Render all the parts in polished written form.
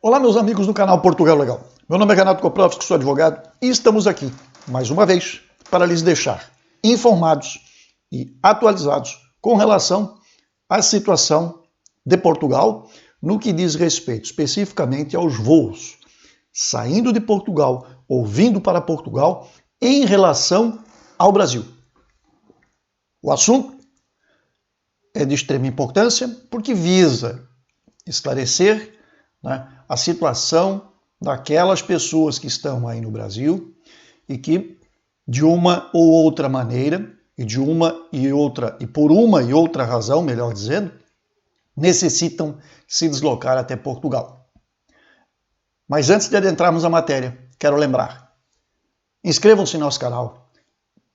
Olá, meus amigos do canal Portugal Legal. Meu nome é Renato Koprowski, sou advogado, e estamos aqui, mais uma vez, para lhes deixar informados e atualizados com relação à situação de Portugal, no que diz respeito especificamente aos voos saindo de Portugal ou vindo para Portugal em relação ao Brasil. O assunto é de extrema importância porque visa esclarecer, a situação daquelas pessoas que estão aí no Brasil e que, de uma ou outra maneira, e por uma e outra razão, melhor dizendo, necessitam se deslocar até Portugal. Mas antes de adentrarmos a matéria, quero lembrar, inscrevam-se no nosso canal,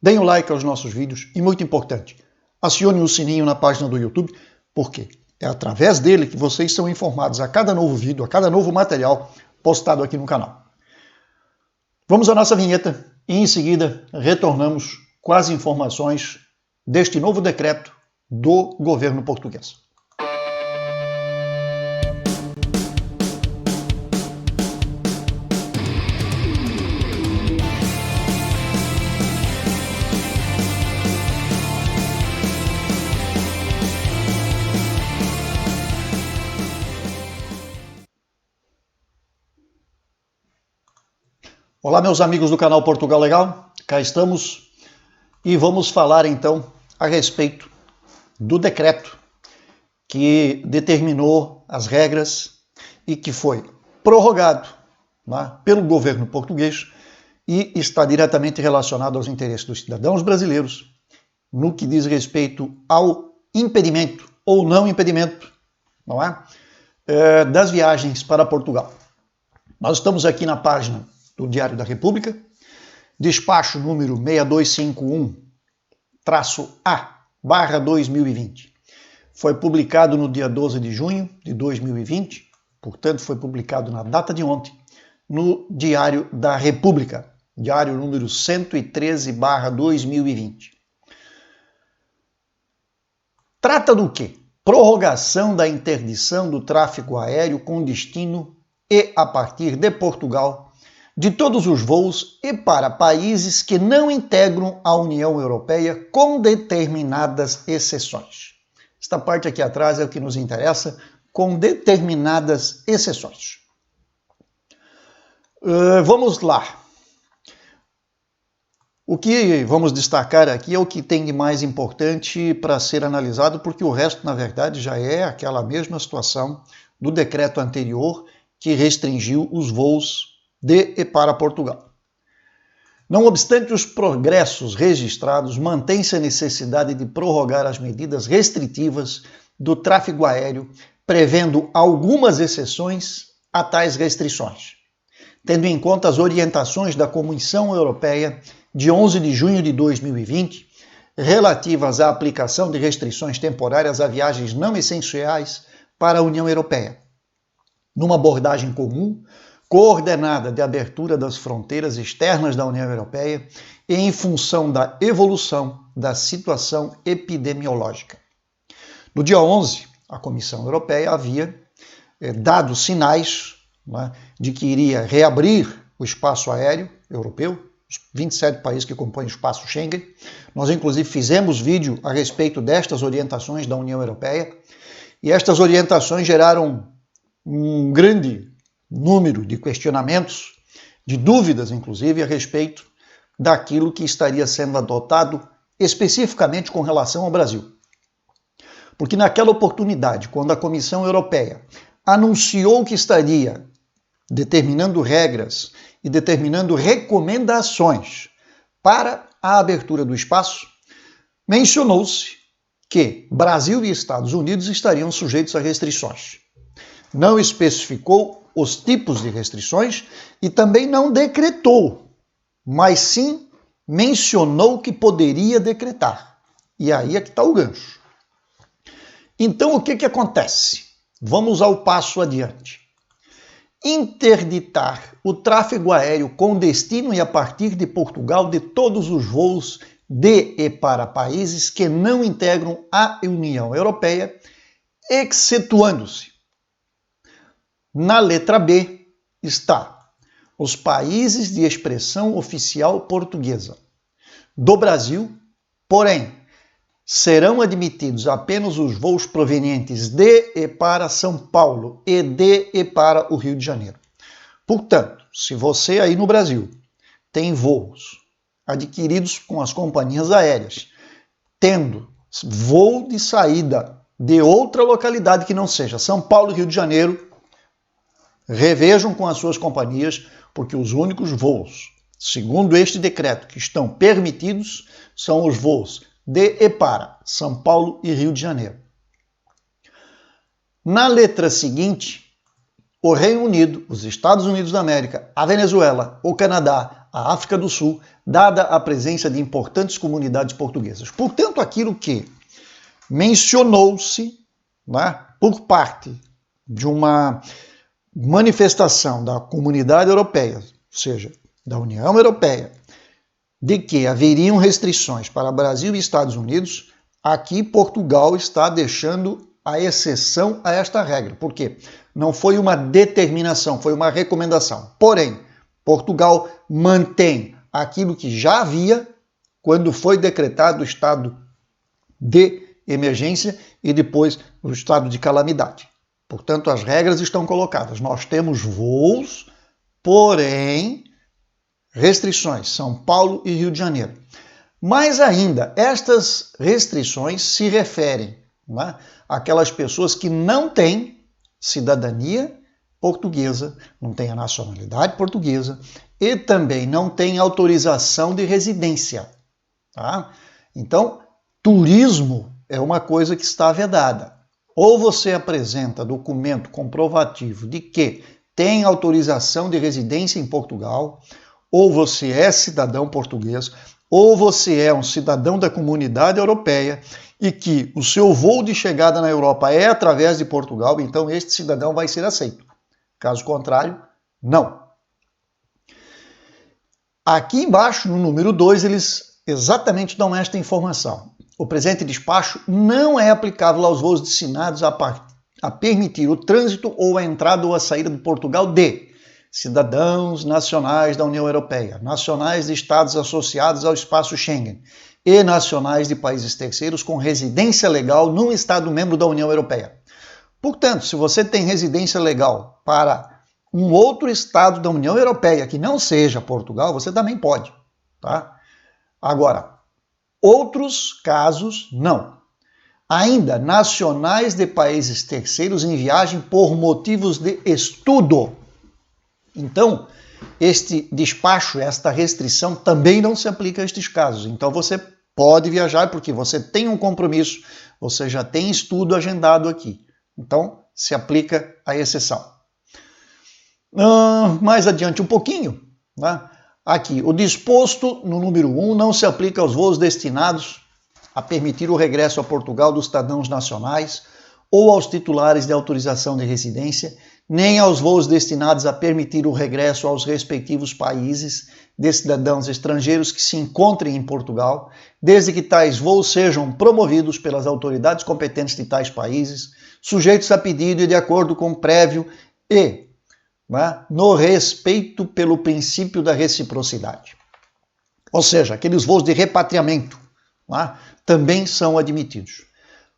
deem o like aos nossos vídeos e, muito importante, acione o sininho na página do YouTube, porque é através dele que vocês são informados a cada novo vídeo, a cada novo material postado aqui no canal. Vamos à nossa vinheta e em seguida retornamos com as informações deste novo decreto do governo português. Olá, meus amigos do canal Portugal Legal, cá estamos e vamos falar então a respeito do decreto que determinou as regras e que foi prorrogado pelo governo português e está diretamente relacionado aos interesses dos cidadãos brasileiros no que diz respeito ao impedimento ou não impedimento, das viagens para Portugal. Nós estamos aqui na página do Diário da República, despacho número 6251-A/2020. Foi publicado no dia 12 de junho de 2020, portanto foi publicado na data de ontem, no Diário da República, diário número 113/2020. Trata do quê? Prorrogação da interdição do tráfego aéreo com destino e a partir de Portugal de todos os voos e para países que não integram a União Europeia, com determinadas exceções. Esta parte aqui atrás é o que nos interessa, com determinadas exceções. Vamos lá. O que vamos destacar aqui é o que tem de mais importante para ser analisado, porque o resto, na verdade, já é aquela mesma situação do decreto anterior que restringiu os voos de e para Portugal. Não obstante os progressos registrados, mantém-se a necessidade de prorrogar as medidas restritivas do tráfego aéreo, prevendo algumas exceções a tais restrições, tendo em conta as orientações da Comissão Europeia de 11 de junho de 2020, relativas à aplicação de restrições temporárias a viagens não essenciais para a União Europeia, numa abordagem comum, coordenada de abertura das fronteiras externas da União Europeia e em função da evolução da situação epidemiológica. No dia 11, a Comissão Europeia havia dado sinais de que iria reabrir o espaço aéreo europeu, os 27 países que compõem o espaço Schengen. Nós, inclusive, fizemos vídeo a respeito destas orientações da União Europeia e estas orientações geraram um grande número de questionamentos, de dúvidas, inclusive, a respeito daquilo que estaria sendo adotado especificamente com relação ao Brasil. Porque naquela oportunidade, quando a Comissão Europeia anunciou que estaria determinando regras e determinando recomendações para a abertura do espaço, mencionou-se que Brasil e Estados Unidos estariam sujeitos a restrições. Não especificou os tipos de restrições e também não decretou, mas sim mencionou que poderia decretar. E aí é que está o gancho. Então, o que acontece? Vamos ao passo adiante. Interditar o tráfego aéreo com destino e a partir de Portugal de todos os voos de e para países que não integram a União Europeia, excetuando-se Na letra B está os países de expressão oficial portuguesa do Brasil, porém, serão admitidos apenas os voos provenientes de e para São Paulo e de e para o Rio de Janeiro. Portanto, se você aí no Brasil tem voos adquiridos com as companhias aéreas, tendo voo de saída de outra localidade que não seja São Paulo e Rio de Janeiro, revejam com as suas companhias, porque os únicos voos, segundo este decreto, que estão permitidos são os voos de e para São Paulo e Rio de Janeiro. Na letra seguinte, o Reino Unido, os Estados Unidos da América, a Venezuela, o Canadá, a África do Sul, dada a presença de importantes comunidades portuguesas. Portanto, aquilo que mencionou-se, né, por parte de uma manifestação da comunidade europeia, ou seja, da União Europeia, de que haveriam restrições para Brasil e Estados Unidos, aqui Portugal está deixando a exceção a esta regra. Por quê? Não foi uma determinação, foi uma recomendação. Porém, Portugal mantém aquilo que já havia quando foi decretado o estado de emergência e depois o estado de calamidade. Portanto, as regras estão colocadas. Nós temos voos, porém, restrições, São Paulo e Rio de Janeiro. Mais ainda, estas restrições se referem, né, àquelas pessoas que não têm cidadania portuguesa, não têm a nacionalidade portuguesa e também não têm autorização de residência. Tá? Então, turismo é uma coisa que está vedada. Ou você apresenta documento comprovativo de que tem autorização de residência em Portugal, ou você é cidadão português, ou você é um cidadão da comunidade europeia e que o seu voo de chegada na Europa é através de Portugal, então este cidadão vai ser aceito. Caso contrário, não. Aqui embaixo, no número 2, eles exatamente dão esta informação. O presente despacho não é aplicável aos voos destinados a permitir o trânsito ou a entrada ou a saída de Portugal de cidadãos nacionais da União Europeia, nacionais de estados associados ao espaço Schengen e nacionais de países terceiros com residência legal num estado membro da União Europeia. Portanto, se você tem residência legal para um outro estado da União Europeia que não seja Portugal, você também pode, tá? Agora, outros casos, não. Ainda, nacionais de países terceiros em viagem por motivos de estudo. Então, este despacho, esta restrição também não se aplica a estes casos. Então, você pode viajar porque você tem um compromisso, você já tem estudo agendado aqui. Então, se aplica a exceção. Mais adiante um pouquinho, né? Aqui, o disposto no número 1 não se aplica aos voos destinados a permitir o regresso a Portugal dos cidadãos nacionais ou aos titulares de autorização de residência, nem aos voos destinados a permitir o regresso aos respectivos países de cidadãos estrangeiros que se encontrem em Portugal, desde que tais voos sejam promovidos pelas autoridades competentes de tais países, sujeitos a pedido e de acordo com prévio e no respeito pelo princípio da reciprocidade. Ou seja, aqueles voos de repatriamento também são admitidos.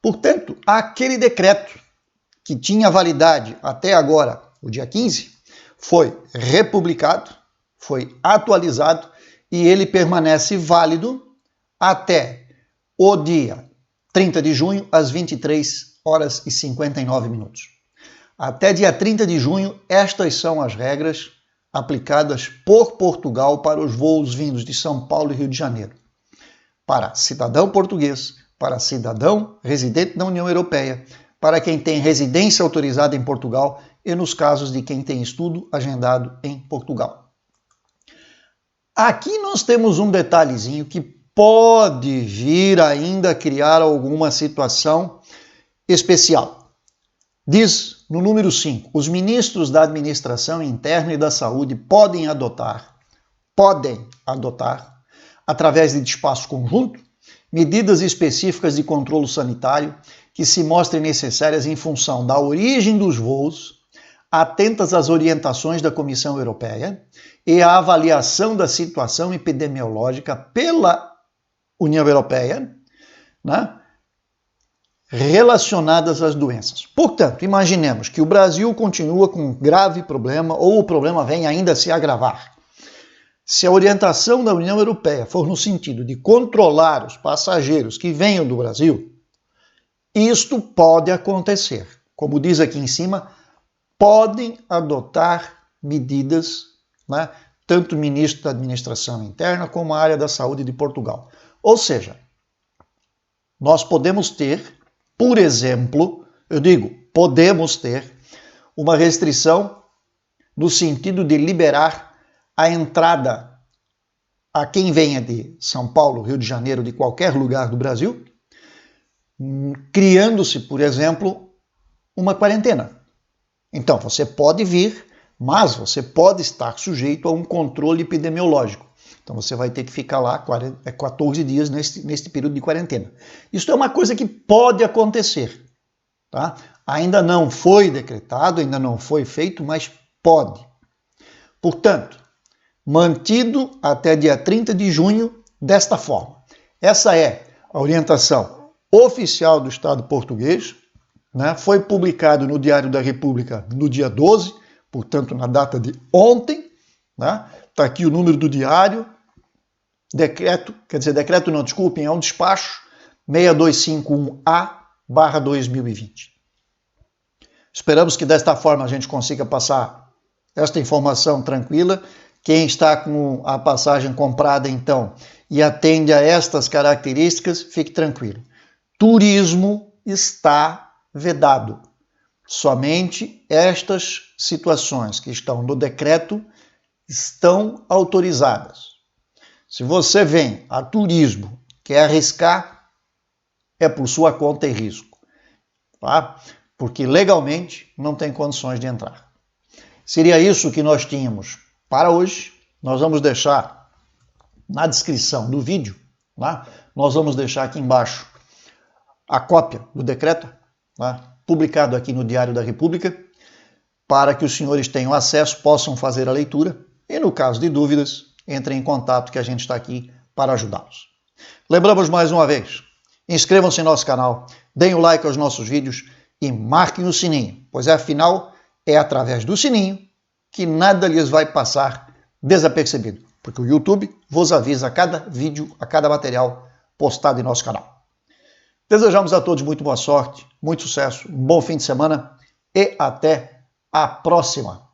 Portanto, aquele decreto que tinha validade até agora, o dia 15, foi republicado, foi atualizado e ele permanece válido até o dia 30 de junho, às 23 horas e 59 minutos. Até dia 30 de junho, estas são as regras aplicadas por Portugal para os voos vindos de São Paulo e Rio de Janeiro. Para cidadão português, para cidadão residente da União Europeia, para quem tem residência autorizada em Portugal e nos casos de quem tem estudo agendado em Portugal. Aqui nós temos um detalhezinho que pode vir ainda a criar alguma situação especial. Diz no número 5, os ministros da Administração Interna e da Saúde podem adotar, através de despacho conjunto, medidas específicas de controle sanitário que se mostrem necessárias em função da origem dos voos, atentas às orientações da Comissão Europeia e à avaliação da situação epidemiológica pela União Europeia, né, relacionadas às doenças. Portanto, imaginemos que o Brasil continua com um grave problema ou o problema vem ainda a se agravar. Se a orientação da União Europeia for no sentido de controlar os passageiros que venham do Brasil, isto pode acontecer. Como diz aqui em cima, podem adotar medidas, né, tanto o ministro da Administração Interna como a área da Saúde de Portugal. Ou seja, nós podemos ter, por exemplo, eu digo, podemos ter uma restrição no sentido de liberar a entrada a quem venha de São Paulo, Rio de Janeiro, de qualquer lugar do Brasil, criando-se, por exemplo, uma quarentena. Então, você pode vir, mas você pode estar sujeito a um controle epidemiológico. Então, você vai ter que ficar lá 14 dias neste período de quarentena. Isso é uma coisa que pode acontecer. Tá? Ainda não foi decretado, ainda não foi feito, mas pode. Portanto, mantido até dia 30 de junho desta forma. Essa é a orientação oficial do Estado português, né? Foi publicado no Diário da República no dia 12, portanto na data de ontem, né? Está aqui o número do diário, decreto não, desculpem, é um despacho 6251A/2020. Esperamos que desta forma a gente consiga passar esta informação tranquila. Quem está com a passagem comprada, então, e atende a estas características, fique tranquilo. Turismo está vedado. Somente estas situações que estão no decreto estão autorizadas. Se você vem a turismo, quer arriscar, é por sua conta e risco, tá? Porque legalmente não tem condições de entrar. Seria isso que nós tínhamos para hoje. Nós vamos deixar na descrição do vídeo, tá? Nós vamos deixar aqui embaixo a cópia do decreto, tá? Publicado aqui no Diário da República, para que os senhores tenham acesso, possam fazer a leitura e, no caso de dúvidas, entrem em contato que a gente está aqui para ajudá-los. Lembramos mais uma vez, inscrevam-se em nosso canal, deem o like aos nossos vídeos e marquem o sininho, pois afinal é através do sininho que nada lhes vai passar desapercebido, porque o YouTube vos avisa a cada vídeo, a cada material postado em nosso canal. Desejamos a todos muito boa sorte, muito sucesso, um bom fim de semana e até a próxima!